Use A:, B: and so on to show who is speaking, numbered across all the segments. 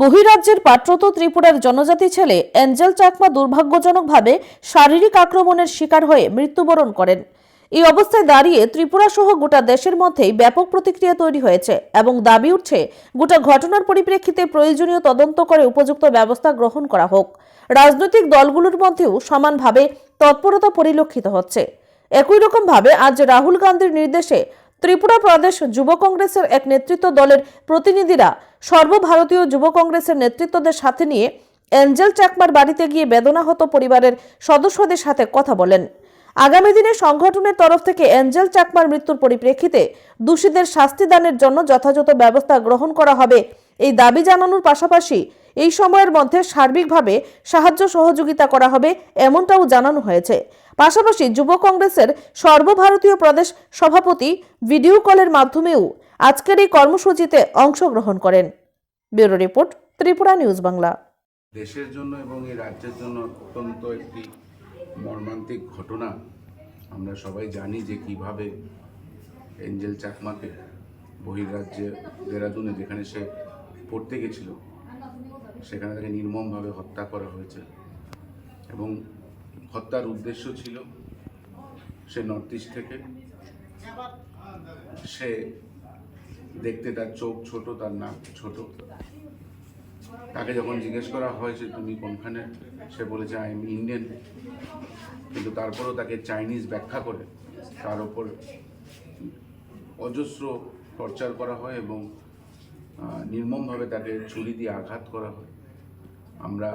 A: বহিরাজ্যের পাট্রত ত্রিপুরার জনজাতি ছেলে অ্যাঞ্জেল চাকমা দুর্ভাগ্যজনকভাবে শারীরিক আক্রমণের শিকার হয়ে মৃত্যুবরণ করেন। এই অবস্থায় দাঁড়িয়ে ত্রিপুরা সহ গোটা দেশের মধ্যেই ব্যাপক প্রতিক্রিয়া তৈরি হয়েছে এবং দাবি উঠছে গোটা ঘটনার পরিপ্রেক্ষিতে প্রয়োজনীয় তদন্ত করে উপযুক্ত ব্যবস্থা গ্রহণ করা হোক। রাজনৈতিক দলগুলোর মধ্যেও সমানভাবে তৎপরতা পরিলক্ষিত হচ্ছে। একই রকমভাবে আজ রাহুল গান্ধীর নির্দেশে ত্রিপুরা প্রদেশ যুব কংগ্রেসের এক নেতৃত্ব দলের প্রতিনিধিরা সর্বভারতীয় যুব কংগ্রেসের নেতৃত্বদের সাথে নিয়ে অ্যাঞ্জেল চাকমার বাড়িতে গিয়ে বেদনাহত পরিবারের সদস্যদের সাথে কথা বলেন। আগামী দিনে সংগঠনের তরফ থেকে অ্যাঞ্জেল চাকমার মৃত্যুর পরিপ্রেক্ষিতে দোষীদের শাস্তি দানের জন্য যথাযথ ব্যবস্থা গ্রহণ করা হবে এই দাবি জানানোর পাশাপাশি এই সময়ের মধ্যে সার্বিকভাবে সাহায্য সহযোগিতা করা হবে এমনটাও জানানো হয়েছে। পাশাপাশি যুব কংগ্রেসের সর্বভারতীয় প্রদেশ সভাপতি ভিডিও কলের মাধ্যমেও আজকের এই কর্মসূচিতে অংশগ্রহণ করেন। Bureau report, Tripura news Bangla.
B: দেশের জন্য এবং এই রাজ্যের জন্য অত্যন্ত একটি মর্মান্তিক ঘটনা। আমরা সবাই জানি যে কিভাবে অ্যাঞ্জেল চাকমাকে বহির্রাজ্যে দেরাদুনে, যেখানে সে পড়তে গেছিল, সেখানে তাকে নির্মমভাবে হত্যা করা হয়েছে এবং হত্যার উদ্দেশ্য ছিল সে নর্থ ইস্ট থেকে, সে দেখতে, তার চোখ ছোট, তার নাক ছোট। তাকে যখন জিজ্ঞেস করা হয় যে তুমি কোনখানে, সে বলেছে আই এম ইন্ডিয়ান, কিন্তু তারপরেও তাকে চাইনিজ ব্যাখ্যা করে তার ওপর অজস্র টর্চার করা হয় এবং নির্মমভাবে তাকে ছুরি দিয়ে আঘাত করা হয়। আমরা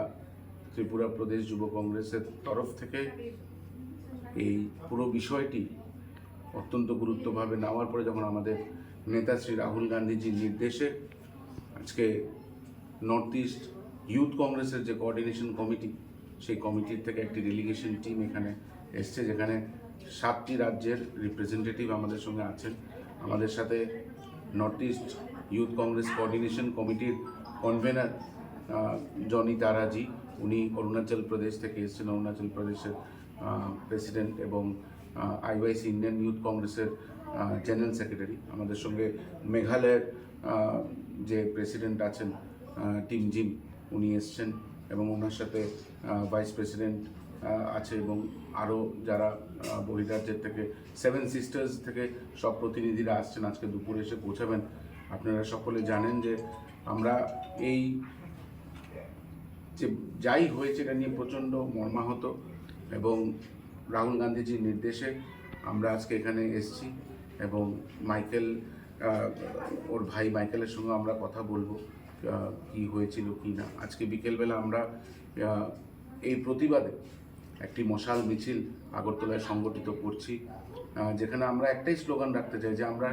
B: ত্রিপুরা প্রদেশ যুব কংগ্রেসের তরফ থেকে এই পুরো বিষয়টি অত্যন্ত গুরুত্বভাবে নেওয়ার পরে, যখন আমাদের নেতা শ্রী রাহুল গান্ধীজির নির্দেশে আজকে নর্থ ইস্ট ইউথ কংগ্রেসের যে কোঅর্ডিনেশন কমিটি, সেই কমিটির থেকে একটি ডেলিগেশন টিম এখানে এসছে, যেখানে 7টি রাজ্যের রিপ্রেজেন্টেটিভ আমাদের সঙ্গে আছেন। আমাদের সাথে north east youth Congress coordination কমিটির কনভেনার জনি তারাজি, উনি অরুণাচল প্রদেশ থেকে এসেছেন, অরুণাচল প্রদেশের প্রেসিডেন্ট এবং আইওয়াইসি ইন্ডিয়ান ইউথ কংগ্রেসের জেনারেল সেক্রেটারি। আমাদের সঙ্গে মেঘালয়ের যে প্রেসিডেন্ট আছেন টিম জিম, উনি এসছেন এবং ওনার সাথে ভাইস প্রেসিডেন্ট আছে এবং আরও যারা বহিরাজ্যের থেকে 7 সিস্টার্স থেকে সব প্রতিনিধিরা আসছেন, আজকে দুপুরে এসে পৌঁছাবেন। আপনারা সকলে জানেন যে আমরা এই যে যাই হয়েছে এটা নিয়ে প্রচণ্ড মর্মাহত এবং রাহুল গান্ধীজির নির্দেশে আমরা আজকে এখানে এসেছি এবং মাইকেল, ওর ভাই মাইকেলের সঙ্গে আমরা কথা বলবো কি হয়েছিল কি না। আজকে বিকেলবেলা আমরা এই প্রতিবাদে একটি মশাল মিছিল আগরতলায় সংগঠিত করছি, যেখানে আমরা একটাই স্লোগান রাখতে চাই যে আমরা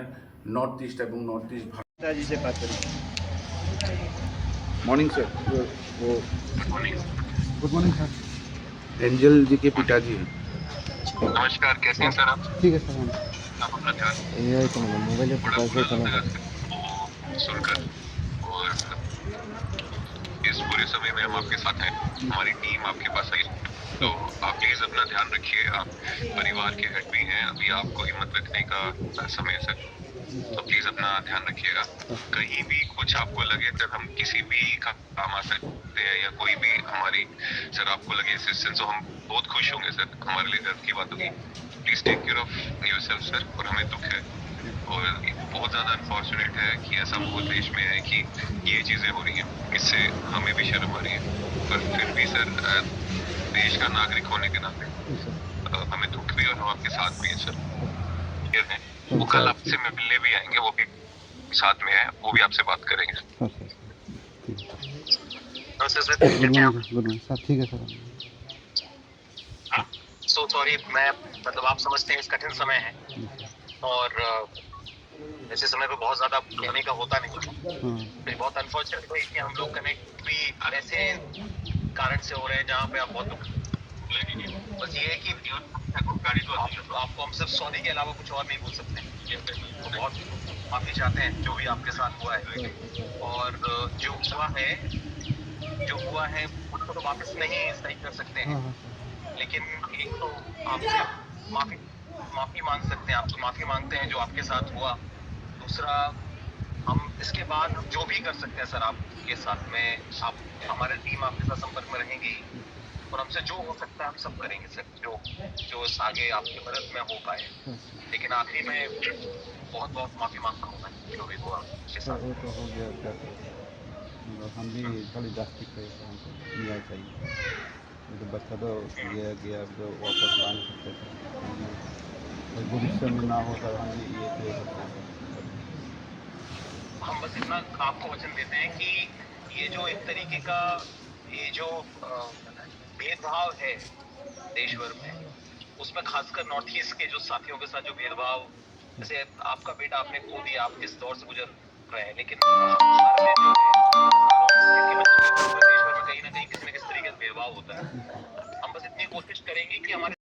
B: নর্থ ইস্ট এবং নর্থ ইস্ট मॉर्निंग सर। वो गुड मॉर्निंग सर। एंजल जी के पिताजी हैं।
C: नमस्कार, कैसे हैं सर आप?
D: ठीक है सर।
C: आप अपना ध्यान
D: ये तो मोबाइल
C: बड़ा
D: पे
C: बुरा
D: चला
C: लगा सुनकर, और इस पूरे समय में हम आपके साथ हैं, हमारी टीम आपके पास आई, तो आप प्लीज अपना ध्यान रखिए। आप परिवार के हेड भी हैं, अभी आपको हिम्मत रखने का समय है सर, तो प्लीज अपना ध्यान रखिएगा। कहीं भी कुछ आपको लगे सर, हम किसी भी काम आ सकते हैं, या कोई भी हमारी सर आपको लगे असिस्टेंस, तो हम बहुत खुश होंगे सर। हमारे लिए गर्व की बात होगी। Please take care of yourself sir, और हमें दुख है और बहुत ज़्यादा अनफॉर्चुनेट है कि ऐसा बहुत देश में है कि ये चीज़ें हो रही हैं, इससे हमें भी शर्म आ रही है, पर फिर भी सर देश का नागरिक होने के नाते हमें दुख भी और हम आपके साथ भी हैं सर। वो कल आपसे मिलने भी आएंगे, वो भी साथ में है, वो भी आपसे बात करेंगे।
D: Good morning sir. ठीक है सर।
C: सो सॉरी, मैं मतलब आप समझते हैं इस कठिन समय है और ऐसे समय पे बहुत ज़्यादा कहने का होता नहीं, तो बहुत अनफॉर्चुनेट है कि हम लोग कनेक्ट भी ऐसे कारण से हो रहे हैं जहाँ पे आप बहुत दुख लगेंगे। बस ये है कि आपको हम सिर्फ सॉरी के अलावा कुछ और नहीं बोल सकते। तो बहुत माफी चाहते हैं जो भी आपके साथ हुआ है, और जो हुआ है उसको तो वापस नहीं सही कर सकते हैं, लेकिन एक तो आपसे माफी मांग सकते हैं, आपसे माफी मांगते हैं जो आपके साथ हुआ। दूसरा, हम इसके बाद हम जो भी कर सकते हैं सर आपके साथ में, आप हमारी टीम आपके साथ संपर्क में रहेंगी और हमसे जो हो सकता है हम सब करेंगे सर, जो इस आगे आपकी मदद में हो पाए। लेकिन आखिरी में बहुत बहुत माफी मांगता हूँ मैं जो भी हुआ आपके
D: सर
C: साथ।
D: वो तो हो गया, क्या कर सकते हैं। मतलब हम भी थोड़ी जास्टिस है, तो हमको न्याय चाहिए। ये तो बच्चा तो गया गया, अब तो वापस ला नहीं सकते सर। हम भी भाई भविष्य में ना हो सर, हम भी ये प्रे करते हैं सर।
C: हम बस इतना आपको वचन देते हैं कि ये जो एक तरीके का ये जो भेदभाव है देश भर में, उसमें खासकर नॉर्थ ईस्ट के जो साथियों के साथ जो भेदभाव, जैसे आपका बेटा आपने खो दिया, आप किस दौर से गुजर रहे हैं, लेकिन हर में जो है इसके बच्चों के साथ पूरे देश भर में कहीं ना कहीं किसी न किसी तरीके से भेदभाव होता है। हम बस इतनी कोशिश करेंगे कि हमारे